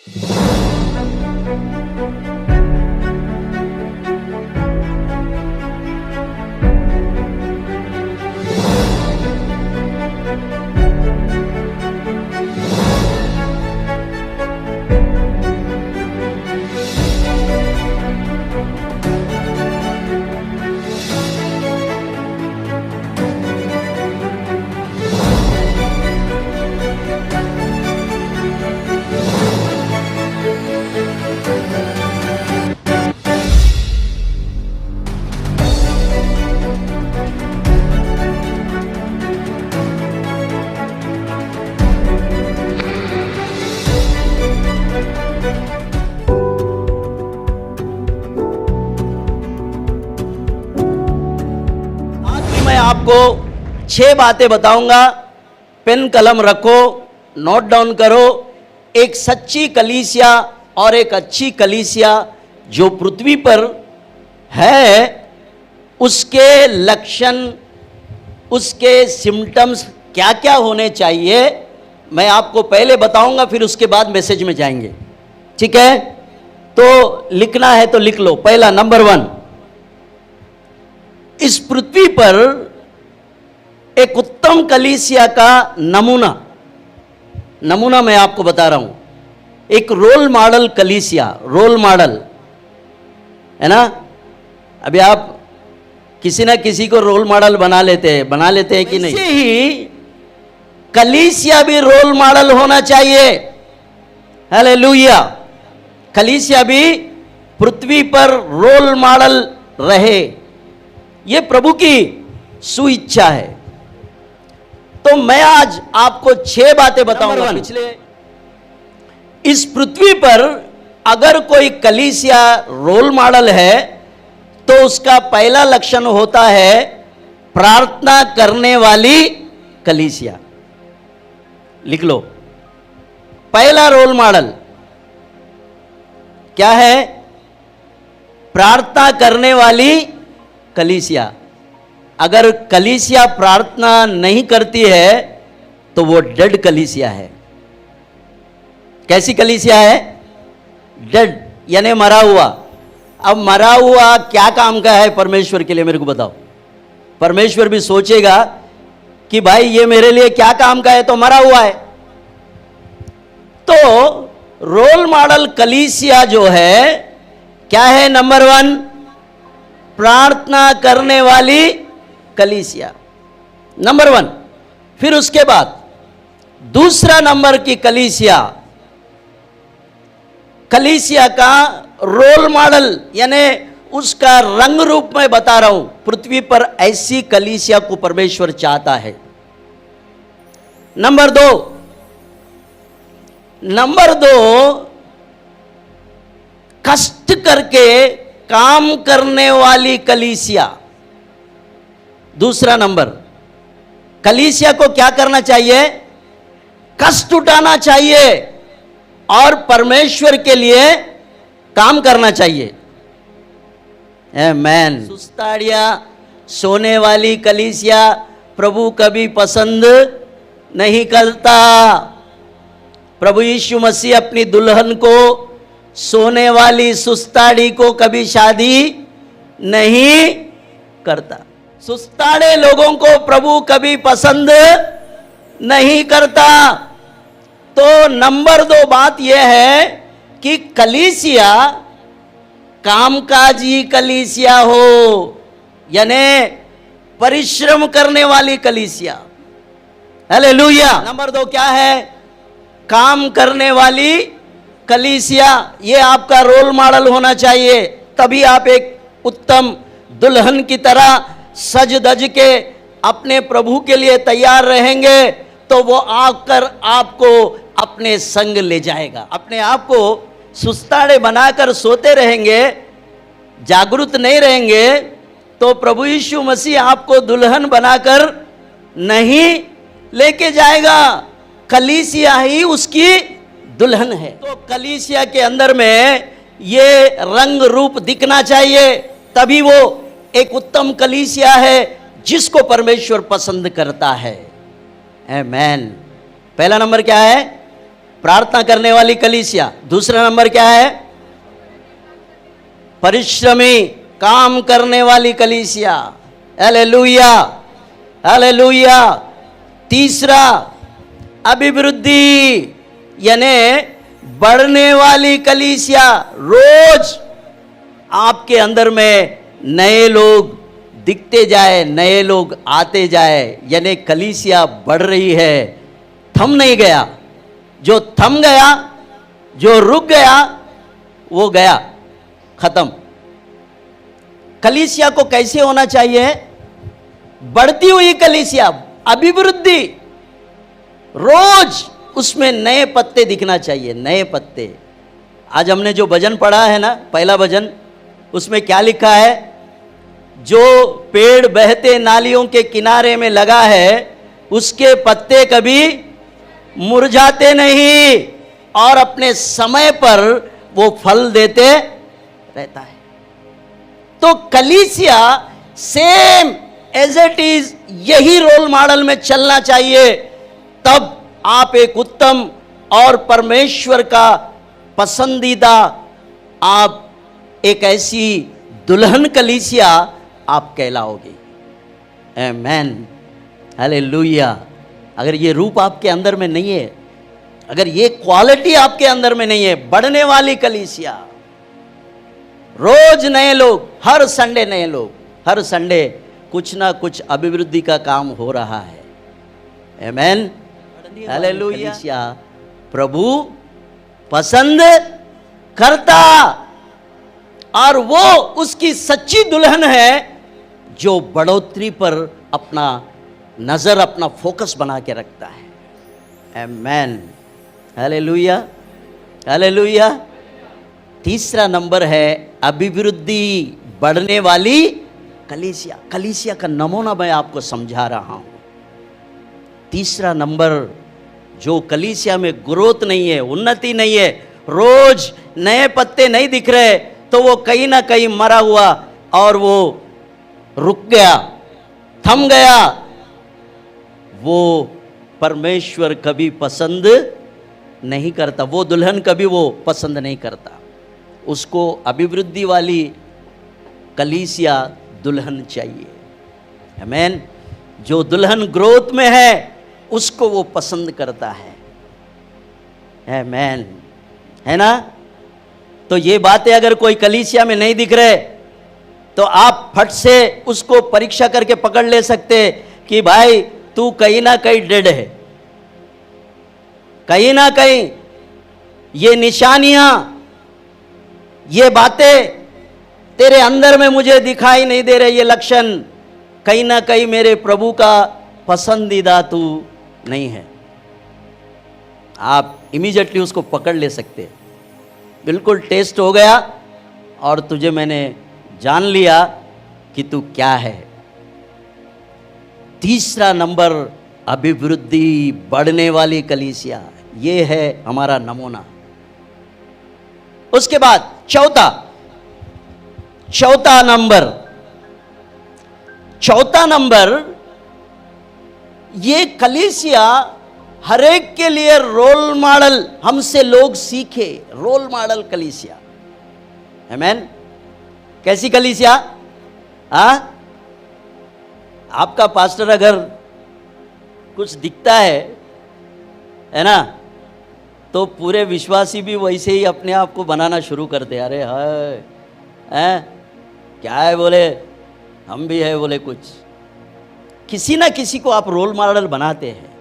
मैं आपको 6 बातें बताऊंगा, पेन कलम रखो, नोट डाउन करो। एक सच्ची कलीसिया और एक अच्छी कलीसिया जो पृथ्वी पर है, उसके लक्षण, उसके सिम्टम्स क्या क्या होने चाहिए, मैं आपको पहले बताऊंगा, फिर उसके बाद मैसेज में जाएंगे। ठीक है, तो लिखना है तो लिख लो। पहला, नंबर 1, इस पृथ्वी पर एक उत्तम कलीसिया का नमूना मैं आपको बता रहा हूं। एक रोल मॉडल कलीसिया, रोल मॉडल है ना। अभी आप किसी ना किसी को रोल मॉडल बना लेते हैं कि नहीं? ऐसे ही कलीसिया भी रोल मॉडल होना चाहिए। हालेलुया। कलीसिया भी पृथ्वी पर रोल मॉडल रहे, यह प्रभु की सुइच्छा है। तो मैं आज आपको 6 बातें बताऊंगा। पिछले, इस पृथ्वी पर अगर कोई कलीसिया रोल मॉडल है तो उसका पहला लक्षण होता है प्रार्थना करने वाली कलीसिया। लिख लो, पहला रोल मॉडल क्या है? प्रार्थना करने वाली कलीसिया। अगर कलीसिया प्रार्थना नहीं करती है तो वो डेड कलीसिया है। कैसी कलीसिया है? डेड, यानी मरा हुआ। अब मरा हुआ क्या काम का है परमेश्वर के लिए, मेरे को बताओ। परमेश्वर भी सोचेगा कि भाई ये मेरे लिए क्या काम का है, तो मरा हुआ है। तो रोल मॉडल कलीसिया जो है क्या है? नंबर 1, प्रार्थना करने वाली कलीसिया, नंबर 1। फिर उसके बाद दूसरा नंबर की कलीसिया का रोल मॉडल, यानी उसका रंग रूप में बता रहा हूं। पृथ्वी पर ऐसी कलीसिया को परमेश्वर चाहता है। नंबर 2, कष्ट करके काम करने वाली कलीसिया। दूसरा नंबर, कलीसिया को क्या करना चाहिए? कष्ट उठाना चाहिए और परमेश्वर के लिए काम करना चाहिए। आमेन। सुस्ताड़िया सोने वाली कलीसिया प्रभु कभी पसंद नहीं करता। प्रभु यीशु मसीह अपनी दुल्हन को, सोने वाली सुस्ताड़ी को कभी शादी नहीं करता। सुस्ताड़े लोगों को प्रभु कभी पसंद नहीं करता। तो नंबर 2 बात यह है कि कलीसिया कामकाजी कलीसिया हो, यानी परिश्रम करने वाली कलीसिया। हालेलुया। नंबर 2 क्या है? काम करने वाली कलीसिया। ये आपका रोल मॉडल होना चाहिए, तभी आप एक उत्तम दुल्हन की तरह सज धज के अपने प्रभु के लिए तैयार रहेंगे। तो वो आकर आपको अपने संग ले जाएगा। अपने आप को सुस्ताड़े बनाकर सोते रहेंगे, जागरूक नहीं रहेंगे, तो प्रभु यीशु मसीह आपको दुल्हन बनाकर नहीं लेके जाएगा। कलीसिया ही उसकी दुल्हन है। तो कलीसिया के अंदर में ये रंग रूप दिखना चाहिए, तभी वो एक उत्तम कलीसिया है जिसको परमेश्वर पसंद करता है। आमेन। पहला नंबर क्या है? प्रार्थना करने वाली कलीसिया। दूसरा नंबर क्या है? परिश्रमी काम करने वाली कलीसिया। Hallelujah, hallelujah. तीसरा अभिवृद्धि यानी बढ़ने वाली कलीसिया। रोज आपके अंदर में नए लोग दिखते जाए, नए लोग आते जाए, यानी कलीसिया बढ़ रही है, थम नहीं गया। जो थम गया, जो रुक गया, वो गया, खत्म। कलीसिया को कैसे होना चाहिए? बढ़ती हुई कलीसिया, अभिवृद्धि। रोज उसमें नए पत्ते दिखना चाहिए, नए पत्ते। आज हमने जो भजन पढ़ा है ना, पहला भजन, उसमें क्या लिखा है? जो पेड़ बहते नालियों के किनारे में लगा है, उसके पत्ते कभी मुरझाते नहीं और अपने समय पर वो फल देते रहता है। तो कलीसिया सेम एज इट इज यही रोल मॉडल में चलना चाहिए, तब आप एक उत्तम और परमेश्वर का पसंदीदा, आप एक ऐसी दुल्हन कलीसिया आप कहलाओगे। आमेन, हालेलुया। अगर ये रूप आपके अंदर में नहीं है, अगर ये क्वालिटी आपके अंदर में नहीं है, बढ़ने वाली कलीसिया, रोज नए लोग, हर संडे नए लोग, हर संडे कुछ ना कुछ अभिवृद्धि का काम हो रहा है। आमेन, हालेलुया। प्रभु पसंद करता और वो उसकी सच्ची दुल्हन है जो बढ़ोतरी पर अपना नजर, अपना फोकस बना के रखता है। आमेन, हालेलुया, हालेलुया। तीसरा नंबर है अभिवृद्धि, बढ़ने वाली कलीसिया। कलीसिया का नमूना मैं आपको समझा रहा हूं। तीसरा नंबर, जो कलीसिया में ग्रोथ नहीं है, उन्नति नहीं है, रोज नए पत्ते नहीं दिख रहे, तो वो कहीं ना कहीं मरा हुआ और वो रुक गया, थम गया। वो परमेश्वर कभी पसंद नहीं करता, वो दुल्हन कभी वो पसंद नहीं करता। उसको अभिवृद्धि वाली कलीसिया दुल्हन चाहिए। आमेन। जो दुल्हन ग्रोथ में है उसको वो पसंद करता है। आमेन, है ना? तो ये बातें अगर कोई कलीसिया में नहीं दिख रहे तो आप फट से उसको परीक्षा करके पकड़ ले सकते कि भाई तू कहीं ना कहीं डेड है, कहीं ना कहीं ये निशानियां, ये बातें तेरे अंदर में मुझे दिखाई नहीं दे रहे, ये लक्षण कहीं ना कहीं मेरे प्रभु का पसंदीदा तू नहीं है। आप इमीडिएटली उसको पकड़ ले सकते। बिल्कुल टेस्ट हो गया और तुझे मैंने जान लिया कि तू क्या है। तीसरा नंबर अभिवृद्धि, बढ़ने वाली कलीसिया, ये है हमारा नमूना। उसके बाद चौथा नंबर, ये कलीसिया हर एक के लिए रोल मॉडल, हमसे लोग सीखे, रोल मॉडल कलीसिया। आमेन। कैसी कलीसिया? आपका पास्टर अगर कुछ दिखता है ना, तो पूरे विश्वासी भी वैसे ही अपने आप को बनाना शुरू करते। अरे हाय, क्या है बोले, हम भी है बोले, कुछ किसी ना किसी को आप रोल मॉडल बनाते हैं।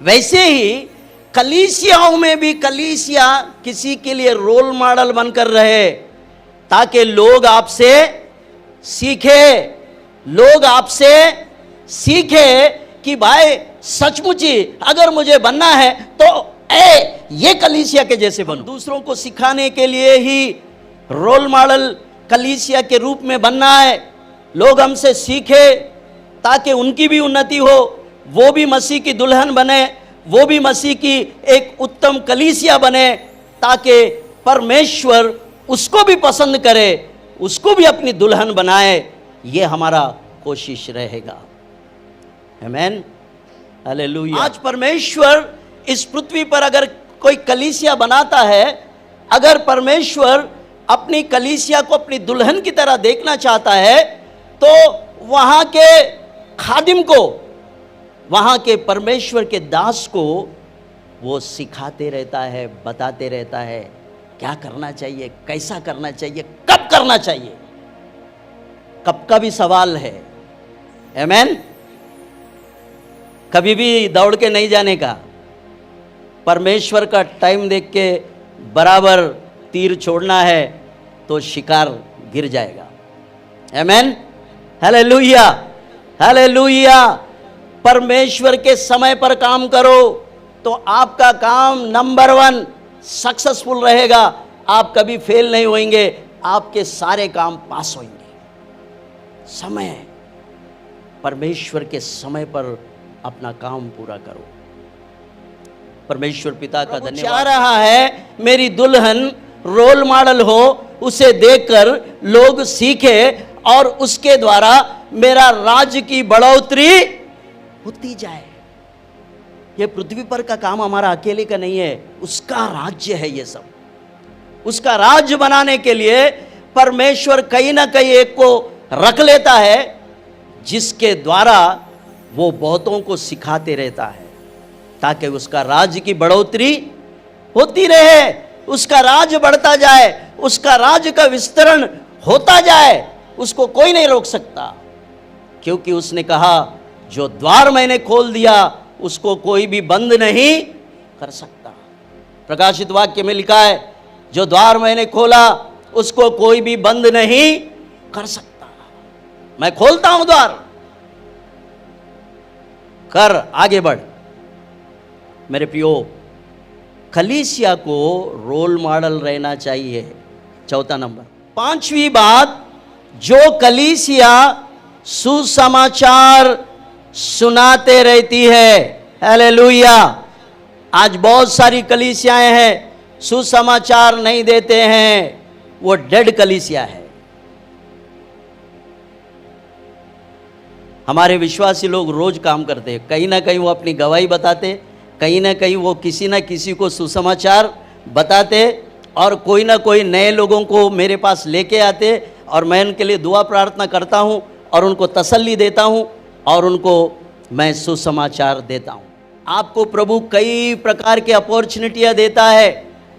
वैसे ही कलीसियाओं में भी कलीसिया किसी के लिए रोल मॉडल बनकर रहे, ताकि लोग आपसे सीखे कि भाई सचमुच ही अगर मुझे बनना है तो ये कलीसिया के जैसे बनो। दूसरों को सिखाने के लिए ही रोल मॉडल कलीसिया के रूप में बनना है। लोग हमसे सीखे ताकि उनकी भी उन्नति हो, वो भी मसीह की दुल्हन बने, वो भी मसीह की एक उत्तम कलीसिया बने, ताकि परमेश्वर उसको भी पसंद करे, उसको भी अपनी दुल्हन बनाए। ये हमारा कोशिश रहेगा। आमेन, हालेलुया। आज परमेश्वर इस पृथ्वी पर अगर कोई कलीसिया बनाता है, अगर परमेश्वर अपनी कलीसिया को अपनी दुल्हन की तरह देखना चाहता है, तो वहां के खादिम को, वहां के परमेश्वर के दास को वो सिखाते रहता है, बताते रहता है क्या करना चाहिए, कैसा करना चाहिए, कब करना चाहिए। कब का भी सवाल है, आमेन। कभी भी दौड़ के नहीं जाने का, परमेश्वर का टाइम देख के बराबर तीर छोड़ना है तो शिकार गिर जाएगा, आमेन। Hallelujah, hallelujah. परमेश्वर के समय पर काम करो तो आपका काम नंबर 1 सक्सेसफुल रहेगा, आप कभी फेल नहीं होंगे, आपके सारे काम पास होंगे। समय, परमेश्वर के समय पर अपना काम पूरा करो। परमेश्वर पिता का धन्यवाद। चाह रहा है मेरी दुल्हन रोल मॉडल हो, उसे देखकर लोग सीखे और उसके द्वारा मेरा राज्य की बढ़ोतरी होती जाए। ये पृथ्वी पर का काम हमारा अकेले का नहीं है, उसका राज्य है ये सब। उसका राज्य बनाने के लिए परमेश्वर कहीं ना कहीं एक को रख लेता है, जिसके द्वारा वो बहुतों को सिखाते रहता है, ताकि उसका राज्य की बढ़ोतरी होती रहे, उसका राज्य बढ़ता जाए, उसका राज्य का विस्तरण होता जाए। उसको कोई नहीं रोक सकता, क्योंकि उसने कहा जो द्वार मैंने खोल दिया उसको कोई भी बंद नहीं कर सकता। प्रकाशित वाक्य में लिखा है जो द्वार मैंने खोला उसको कोई भी बंद नहीं कर सकता। मैं खोलता हूं द्वार, कर आगे बढ़। मेरे प्रियो, कलीसिया को रोल मॉडल रहना चाहिए। चौथा नंबर, 5वीं बात, जो कलीसिया सुसमाचार सुनाते रहती है। हालेलुया। आज बहुत सारी कलीसियाएं हैं सुसमाचार नहीं देते हैं, वो डेड कलीसिया है। हमारे विश्वासी लोग रोज काम करते हैं, कहीं ना कहीं वो अपनी गवाही बताते, कहीं ना कहीं वो किसी ना किसी को सुसमाचार बताते, और कोई ना कोई नए लोगों को मेरे पास लेके आते, और मैं उनके लिए दुआ प्रार्थना करता हूं और उनको तसल्ली देता हूं और उनको मैं सुसमाचार देता हूं। आपको प्रभु कई प्रकार के अपॉर्चुनिटियां देता है।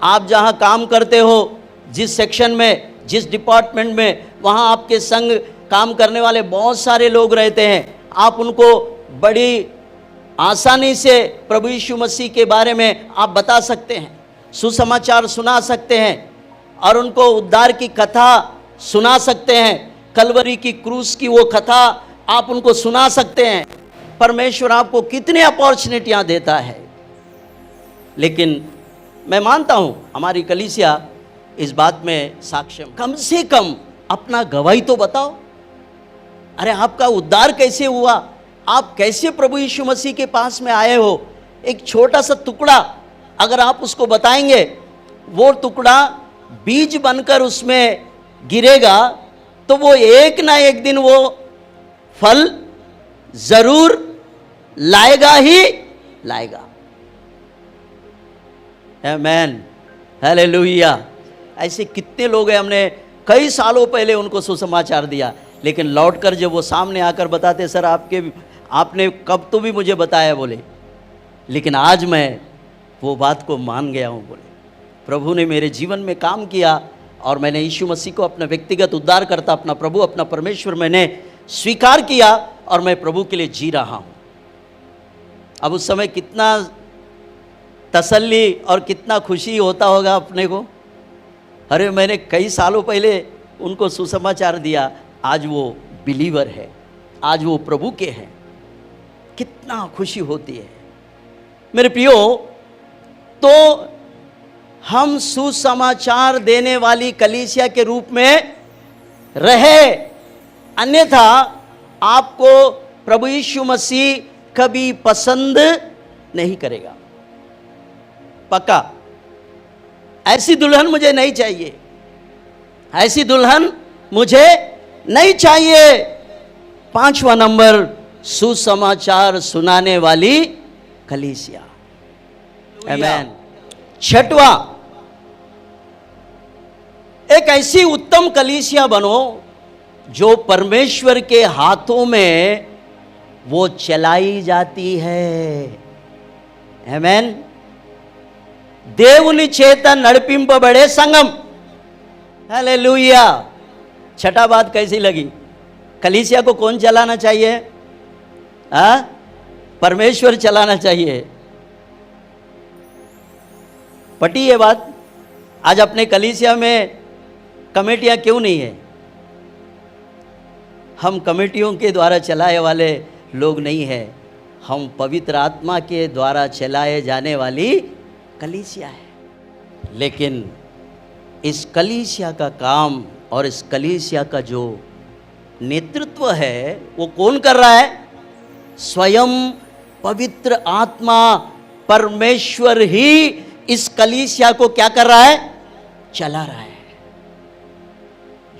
आप जहां काम करते हो, जिस सेक्शन में, जिस डिपार्टमेंट में, वहां आपके संग काम करने वाले बहुत सारे लोग रहते हैं। आप उनको बड़ी आसानी से प्रभु यीशु मसीह के बारे में आप बता सकते हैं, सुसमाचार सुना सकते हैं, और उनको उद्धार की कथा सुना सकते हैं। कलवरी की क्रूस की वो कथा आप उनको सुना सकते हैं। परमेश्वर आपको कितने अपॉर्चुनिटियां देता है। लेकिन मैं मानता हूं हमारी कलीसिया इस बात में साक्षम, कम से कम अपना गवाही तो बताओ। अरे आपका उद्धार कैसे हुआ, आप कैसे प्रभु यीशु मसीह के पास में आए हो, एक छोटा सा टुकड़ा अगर आप उसको बताएंगे, वो टुकड़ा बीज बनकर उसमें गिरेगा तो वो एक ना एक दिन वो फल जरूर लाएगा ही लाएगा। आमेन, हालेलुया। ऐसे कितने लोग हैं, हमने कई सालों पहले उनको सुसमाचार दिया, लेकिन लौटकर जब वो सामने आकर बताते, सर आपने कब तो भी मुझे बताया, बोले, लेकिन आज मैं वो बात को मान गया हूँ। बोले प्रभु ने मेरे जीवन में काम किया और मैंने यीशु मसीह को अपना व्यक्तिगत उद्धार करता, अपना प्रभु, अपना परमेश्वर मैंने स्वीकार किया और मैं प्रभु के लिए जी रहा हूँ। अब उस समय कितना तसल्ली और कितना खुशी होता होगा अपने को। अरे मैंने कई सालों पहले उनको सुसमाचार दिया, आज वो बिलीवर है, आज वो प्रभु के हैं, कितना खुशी होती है। मेरे प्रियो, तो हम सुसमाचार देने वाली कलीसिया के रूप में रहे, अन्यथा आपको प्रभु यीशु मसीह कभी पसंद नहीं करेगा। पक्का, ऐसी दुल्हन मुझे नहीं चाहिए, ऐसी दुल्हन मुझे नहीं चाहिए। 5वां नंबर, सुसमाचार सुनाने वाली कलीसिया। आमेन। छठवां, एक ऐसी उत्तम कलीसिया बनो जो परमेश्वर के हाथों में वो चलाई जाती है। आमेन। దేవుని చేత నడిపింపబడే సంఘం। हालेलुया। छठा बात कैसी लगी? कलीसिया को कौन चलाना चाहिए? परमेश्वर चलाना चाहिए। पटी ये बात? आज अपने कलीसिया में कमेटियां क्यों नहीं है? हम कमेटियों के द्वारा चलाए वाले लोग नहीं है, हम पवित्र आत्मा के द्वारा चलाए जाने वाली कलीसिया है। लेकिन इस कलीसिया का काम और इस कलीसिया का जो नेतृत्व है वो कौन कर रहा है? स्वयं पवित्र आत्मा परमेश्वर ही इस कलीसिया को क्या कर रहा है? चला रहा है।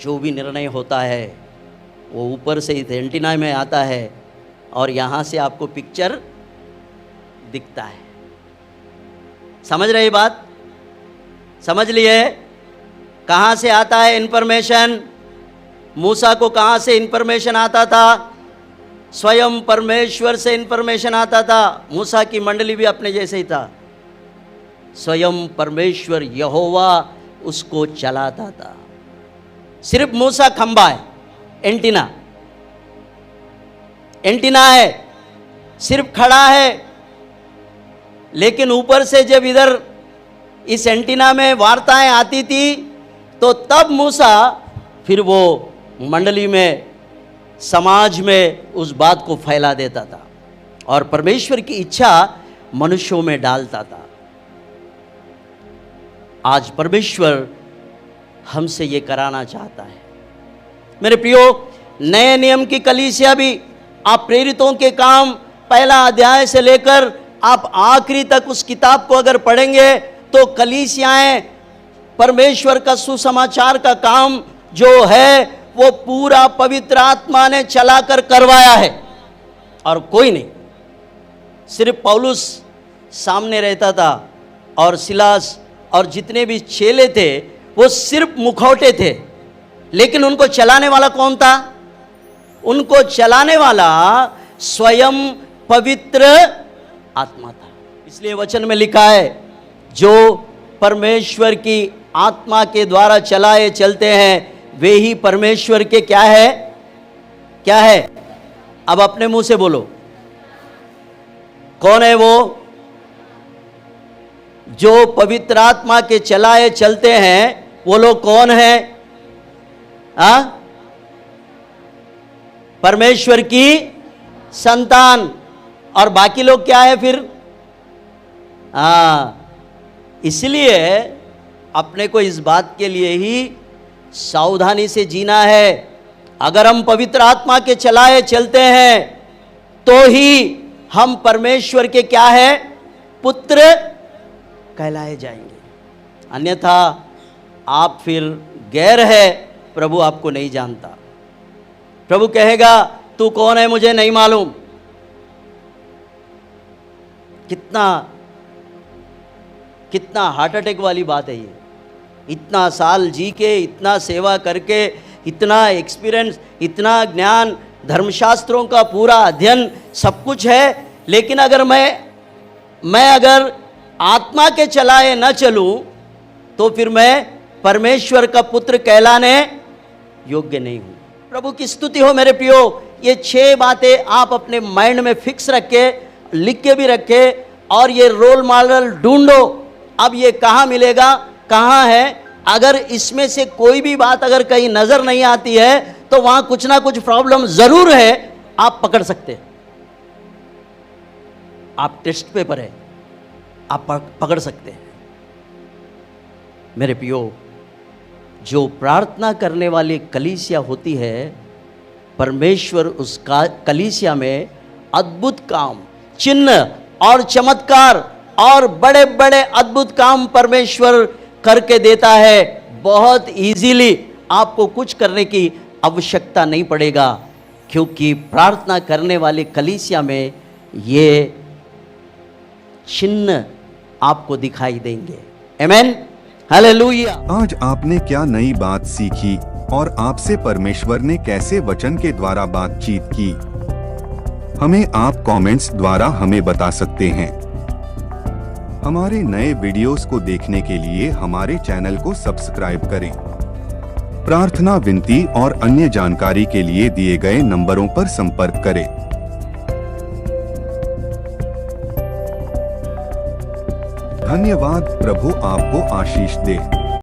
जो भी निर्णय होता है वो ऊपर से इस एंटीना में आता है और यहाँ से आपको पिक्चर दिखता है। समझ रहे बात? समझ लिए? कहाँ से आता है इन्फॉर्मेशन? मूसा को कहाँ से इन्फॉर्मेशन आता था? स्वयं परमेश्वर से इन्फॉर्मेशन आता था। मूसा की मंडली भी अपने जैसे ही था। स्वयं परमेश्वर यहोवा उसको चलाता था। सिर्फ मूसा खंबा है, एंटीना है, सिर्फ खड़ा है। लेकिन ऊपर से जब इधर इस एंटीना में वार्ताएं आती थी तो तब मूसा फिर वो मंडली में, समाज में उस बात को फैला देता था और परमेश्वर की इच्छा मनुष्यों में डालता था। आज परमेश्वर हमसे ये कराना चाहता है। मेरे प्रियो, नए नियम की कलीसिया भी आप प्रेरितों के काम पहला अध्याय से लेकर आप आखिरी तक उस किताब को अगर पढ़ेंगे तो कलीसियाएं परमेश्वर का सुसमाचार का काम जो है वो पूरा पवित्र आत्मा ने चलाकर करवाया है और कोई नहीं। सिर्फ पौलुस सामने रहता था और सिलास और जितने भी चेले थे वो सिर्फ मुखौटे थे, लेकिन उनको चलाने वाला कौन था? उनको चलाने वाला स्वयं पवित्र आत्मा था। इसलिए वचन में लिखा है, जो परमेश्वर की आत्मा के द्वारा चलाए चलते हैं वे ही परमेश्वर के क्या है? क्या है? अब अपने मुंह से बोलो, कौन है वो? जो पवित्र आत्मा के चलाए चलते हैं वो लोग कौन है? परमेश्वर की संतान। और बाकी लोग क्या है फिर? इसलिए अपने को इस बात के लिए ही सावधानी से जीना है। अगर हम पवित्र आत्मा के चलाए चलते हैं तो ही हम परमेश्वर के क्या है? पुत्र कहलाए जाएंगे। अन्यथा आप फिर गैर है, प्रभु आपको नहीं जानता। प्रभु कहेगा तू कौन है मुझे नहीं मालूम। कितना हार्ट अटैक वाली बात है ये। इतना साल जी के, इतना सेवा करके, इतना एक्सपीरियंस, इतना ज्ञान, धर्मशास्त्रों का पूरा अध्ययन सब कुछ है, लेकिन अगर मैं अगर आत्मा के चलाए न चलूं तो फिर मैं परमेश्वर का पुत्र कहलाने योग्य नहीं हूं। प्रभु की स्तुति हो मेरे प्रियो। ये 6 बातें आप अपने माइंड में फिक्स रखे, लिख के भी रखे और ये रोल मॉडल ढूंढो। अब ये कहाँ मिलेगा, कहाँ है? अगर इसमें से कोई भी बात अगर कहीं नजर नहीं आती है तो वहां कुछ ना कुछ प्रॉब्लम जरूर है। आप पकड़ सकते हैं, आप टेस्ट पेपर है, आप पकड़ सकते हैं। मेरे प्रियो, जो प्रार्थना करने वाली कलीसिया होती है, परमेश्वर उस कलीसिया में अद्भुत काम, चिन्ह और चमत्कार और बड़े बड़े अद्भुत काम परमेश्वर करके देता है। बहुत इजीली आपको कुछ करने की आवश्यकता नहीं पड़ेगा, क्योंकि प्रार्थना करने वाली कलीसिया में ये चिन्ह आपको दिखाई देंगे। आमेन, हालेलुया। आज आपने क्या नई बात सीखी और आपसे परमेश्वर ने कैसे वचन के द्वारा बातचीत की? हमें आप कमेंट्स द्वारा हमें बता सकते हैं। हमारे नए वीडियोस को देखने के लिए हमारे चैनल को सब्सक्राइब करें। प्रार्थना, विनती और अन्य जानकारी के लिए दिए गए नंबरों पर संपर्क करें। धन्यवाद। प्रभु आपको आशीष दे।